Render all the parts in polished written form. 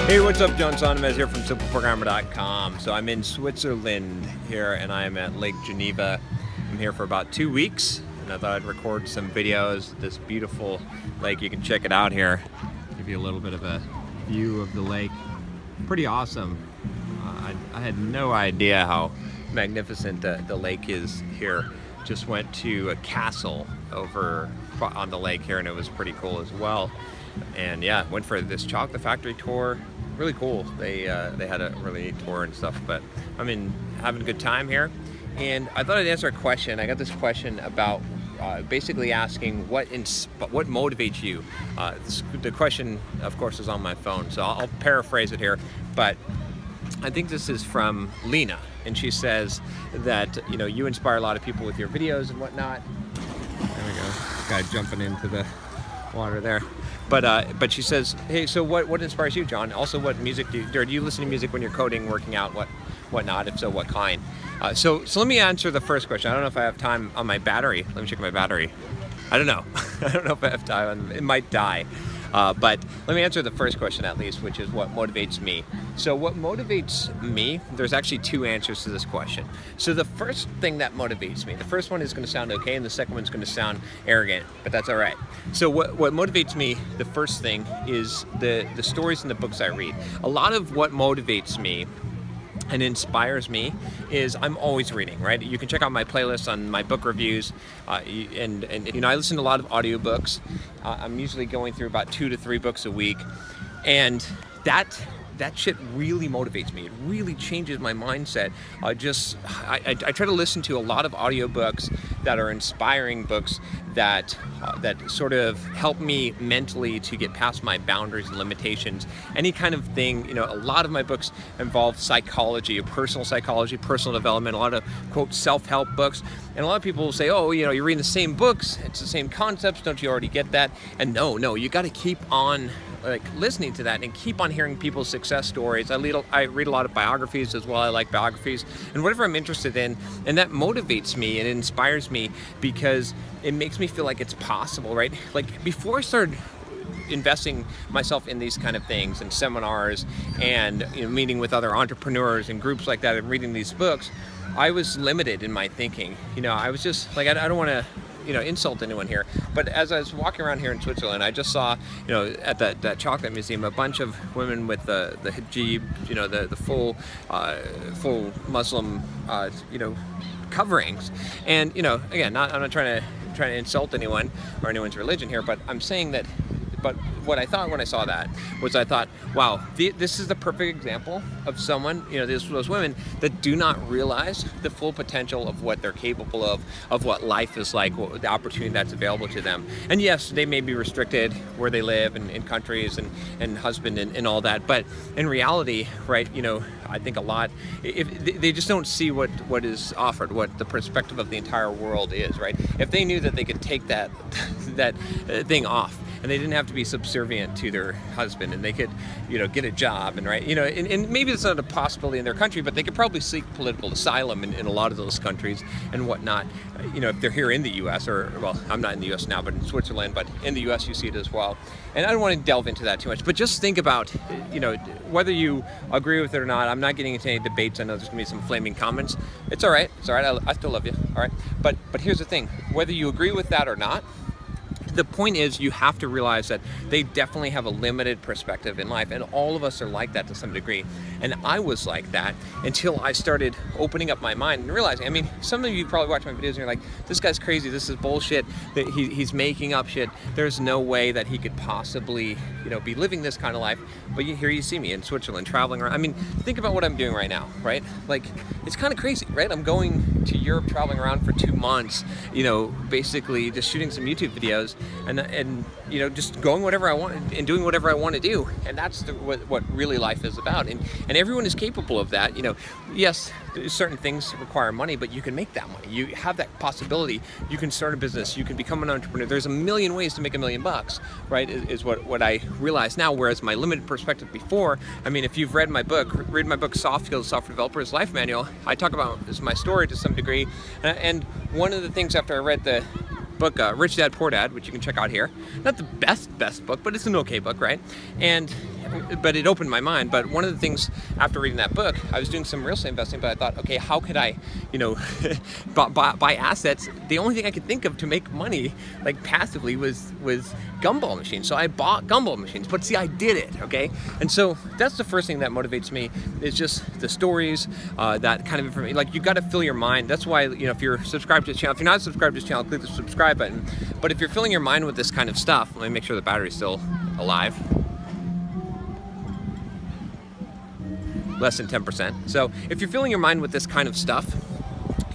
Hey, what's up? John Sonnemez here from SimpleProgrammer.com. So I'm in Switzerland here, and I'm at Lake Geneva. I'm here for about 2 weeks, and I thought I'd record some videos. This beautiful lake, you can check it out here. Give you a little bit of a view of the lake. Pretty awesome. I had no idea how magnificent the lake is here. Just went to a castle over on the lake here, and it was pretty cool as well. And yeah, went for this chocolate factory tour. Really cool. They had a really neat tour and stuff, but I'm having a good time here. And I thought I'd answer a question. I got this question about basically asking what motivates you. The question, of course, is on my phone, so I'll paraphrase it here. But I think this is from Lena, and she says that you inspire a lot of people with your videos and whatnot. There we go. Guy jumping into the water there. But she says, hey, so what inspires you, John? Also, what music do you listen to music when you're coding, working out, whatnot? If so, what kind? So let me answer the first question. I don't know if I have time on my battery. Let me check my battery. I don't know. I don't know if I have time. It might die. But let me answer the first question at least, which is what motivates me. So what motivates me, there's actually two answers to this question. So the first thing that motivates me, the first one is going to sound okay, and the second one's going to sound arrogant, but that's all right. So what motivates me, the first thing, is the stories and the books I read. A lot of what motivates me and inspires me is I'm always reading, right? You can check out my playlist on my book reviews, and I listen to a lot of audiobooks. I'm usually going through about 2 to 3 books a week, and that shit really motivates me. It really changes my mindset. I try to listen to a lot of audiobooks that are inspiring books that sort of help me mentally to get past my boundaries and limitations. Any kind of thing, a lot of my books involve psychology, personal development, a lot of, quote, self-help books. And a lot of people will say, oh, you're reading the same books, it's the same concepts, don't you already get that? And no, you got to keep on listening to that and keep on hearing people's success stories. I read a lot of biographies as well. I like biographies and whatever I'm interested in, and that motivates me and inspires me because it makes me feel like it's possible, right? Like before I started investing myself in these kind of things and seminars and meeting with other entrepreneurs and groups like that and reading these books, I was limited in my thinking. I was just like, I don't want to insult anyone here, but as I was walking around here in Switzerland, I just saw, at that chocolate museum, a bunch of women with the hijab, the full Muslim, coverings. And again, I'm not trying to insult anyone or anyone's religion here, but I'm saying that. But what I thought when I saw that was, I thought, wow, this is the perfect example of someone, those women that do not realize the full potential of what they're capable of what life is like, the opportunity that's available to them. And yes, they may be restricted where they live and in countries and husband and all that, but in reality, right, I think a lot, if they just don't see what is offered, what the perspective of the entire world is, right? If they knew that they could take that thing off, and they didn't have to be subservient to their husband, and they could, get a job, and right, and maybe it's not a possibility in their country, but they could probably seek political asylum in a lot of those countries and whatnot. If they're here in the U.S. or, well, I'm not in the U.S. now, but in Switzerland, but in the U.S. you see it as well. And I don't want to delve into that too much, but just think about, whether you agree with it or not. I'm not getting into any debates. I know there's gonna be some flaming comments. It's all right. It's all right. I still love you. All right. But here's the thing. Whether you agree with that or not, the point is, you have to realize that they definitely have a limited perspective in life, and all of us are like that to some degree. And I was like that until I started opening up my mind and realizing, some of you probably watch my videos and you're like, this guy's crazy, this is bullshit, that he's making up shit, there's no way that he could possibly, be living this kind of life. But here you see me in Switzerland traveling around. Think about what I'm doing right now, right? Like, it's kind of crazy, right? I'm going to Europe, traveling around for 2 months, you know, basically just shooting some YouTube videos and you know, just going whatever I want and doing whatever I want to do. And that's what really life is about. And everyone is capable of that. You know, yes, certain things require money, but you can make that money. You have that possibility. You can start a business. You can become an entrepreneur. There's a million ways to make $1 million, right? Is what I realize now. Whereas my limited perspective before, I mean, if you've read my book, Soft Skills Software Developer's Life Manual, I talk about this, my story to some degree. And one of the things after I read the book Rich Dad Poor Dad, which you can check out here, not the best book, but it's an okay book, right? But it opened my mind. But one of the things after reading that book, I was doing some real estate investing, but I thought, okay, how could I, you know, buy assets? The only thing I could think of to make money, like passively, was gumball machines. So I bought gumball machines, but see, I did it, okay? And so that's the first thing that motivates me, is just the stories, that kind of information. Like, you got to fill your mind. That's why, you know, if you're subscribed to this channel, if you're not subscribed to this channel, click the subscribe button. But if you're filling your mind with this kind of stuff, let me make sure the battery's still alive. Less than 10%. So if you're filling your mind with this kind of stuff,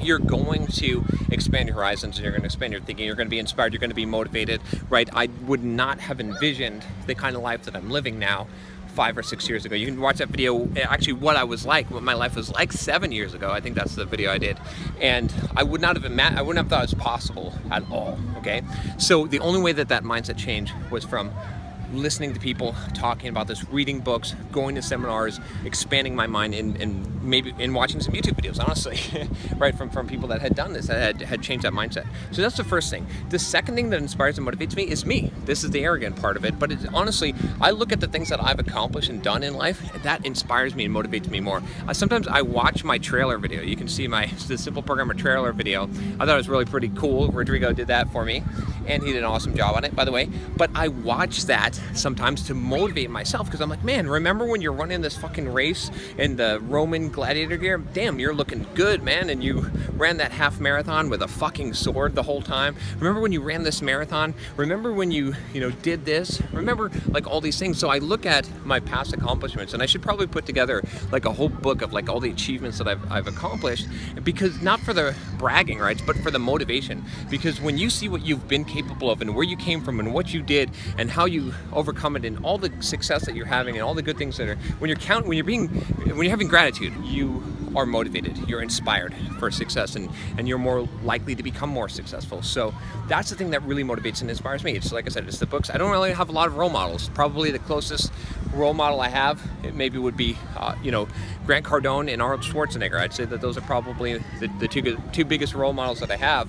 you're going to expand your horizons, and you're going to expand your thinking. You're going to be inspired. You're going to be motivated, right? I would not have envisioned the kind of life that I'm living now 5 or 6 years ago. You can watch that video, actually what I was like, what my life was like 7 years ago. I think that's the video I did. And I would not have I wouldn't have thought it was possible at all, okay? So the only way that mindset changed was from listening to people talking about this, reading books, going to seminars, expanding my mind, and maybe watching some YouTube videos, honestly, right, from people that had done this, that had changed that mindset. So that's the first thing. The second thing that inspires and motivates me is me. This is the arrogant part of it, but honestly, I look at the things that I've accomplished and done in life, and that inspires me and motivates me more. Sometimes I watch my trailer video. You can see the Simple Programmer trailer video. I thought it was really pretty cool. Rodrigo did that for me, and he did an awesome job on it, by the way. But I watch that sometimes to motivate myself, because I'm like, man, remember when you're running this fucking race in the Roman gladiator gear? Damn, you're looking good, man, and you ran that half marathon with a fucking sword the whole time. Remember when you ran this marathon? Remember when you did this? Remember, like, all these things. So I look at my past accomplishments, and I should probably put together like a whole book of like all the achievements that I've accomplished, because not for the bragging rights, but for the motivation. Because when you see what you've been capable of and where you came from and what you did and how you overcome it and all the success that you're having and all the good things that are, when you're having gratitude, you are motivated, you're inspired for success, and you're more likely to become more successful. So that's the thing that really motivates and inspires me. It's like I said, it's the books. I don't really have a lot of role models. Probably the closest role model I have, it maybe would be Grant Cardone and Arnold Schwarzenegger. I'd say that those are probably the two biggest role models that I have.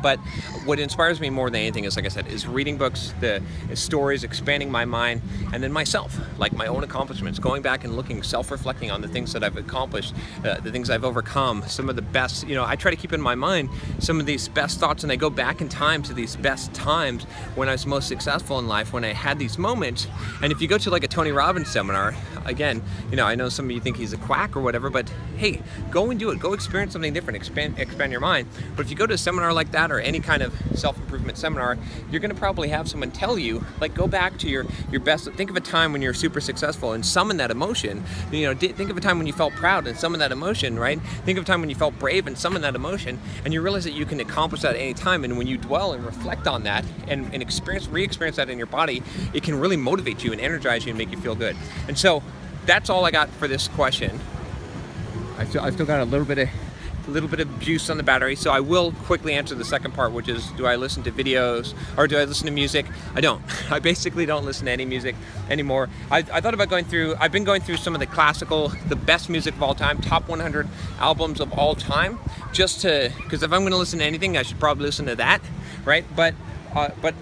But what inspires me more than anything is, like I said, is reading books, the stories, expanding my mind, and then myself, like my own accomplishments, going back and looking, self-reflecting on the things that I've accomplished, the things I've overcome, some of the best, I try to keep in my mind some of these best thoughts, and I go back in time to these best times when I was most successful in life, when I had these moments. And if you go to like a Tony Robbins seminar, again, I know some of you think he's a quack or whatever, but hey, go and do it. Go experience something different, expand your mind. But if you go to a seminar like that, or any kind of self-improvement seminar, you're going to probably have someone tell you, like, go back to your best. Think of a time when you're super successful and summon that emotion. Think of a time when you felt proud and summon that emotion, right? Think of a time when you felt brave and summon that emotion, and you realize that you can accomplish that at any time. And when you dwell and reflect on that and re-experience that in your body, it can really motivate you and energize you and make you feel good. And so that's all I got for this question. I've still got a little bit of juice on the battery, so I will quickly answer the second part, which is, do I listen to videos or do I listen to music? I don't. I basically don't listen to any music anymore. I thought about I've been going through some of the best music of all time, top 100 albums of all time, because if I'm going to listen to anything, I should probably listen to that, right? But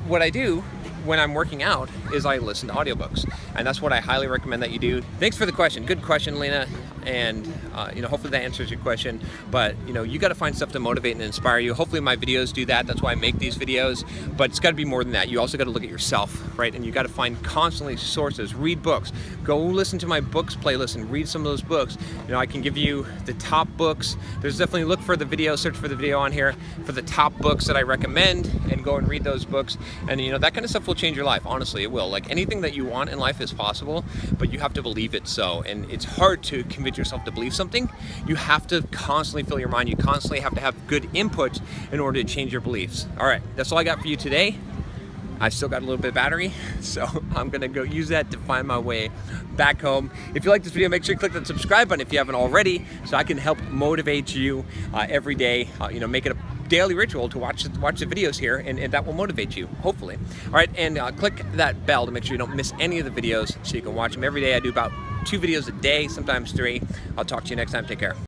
what I do when I'm working out is I listen to audiobooks, and that's what I highly recommend that you do. Thanks for the question. Good question, Lena. And hopefully that answers your question. But you got to find stuff to motivate and inspire you. Hopefully my videos do that. That's why I make these videos. But it's got to be more than that. You also got to look at yourself, right? And you got to find constantly sources. Read books. Go listen to my books playlist and read some of those books. I can give you the top books. There's definitely search for the video on here for the top books that I recommend, and go and read those books. And that kind of stuff will change your life. Honestly, it will. Like, anything that you want in life is possible, but you have to believe it so. And it's hard to convince motivate yourself to believe something, you have to constantly fill your mind. You constantly have to have good input in order to change your beliefs. All right, that's all I got for you today. I still got a little bit of battery, so I'm gonna go use that to find my way back home. If you like this video, make sure you click that subscribe button if you haven't already, so I can help motivate you every day. Make it a daily ritual to watch the videos here, and that will motivate you, hopefully. All right, and click that bell to make sure you don't miss any of the videos, so you can watch them every day. I do about 2 videos a day, sometimes 3. I'll talk to you next time. Take care.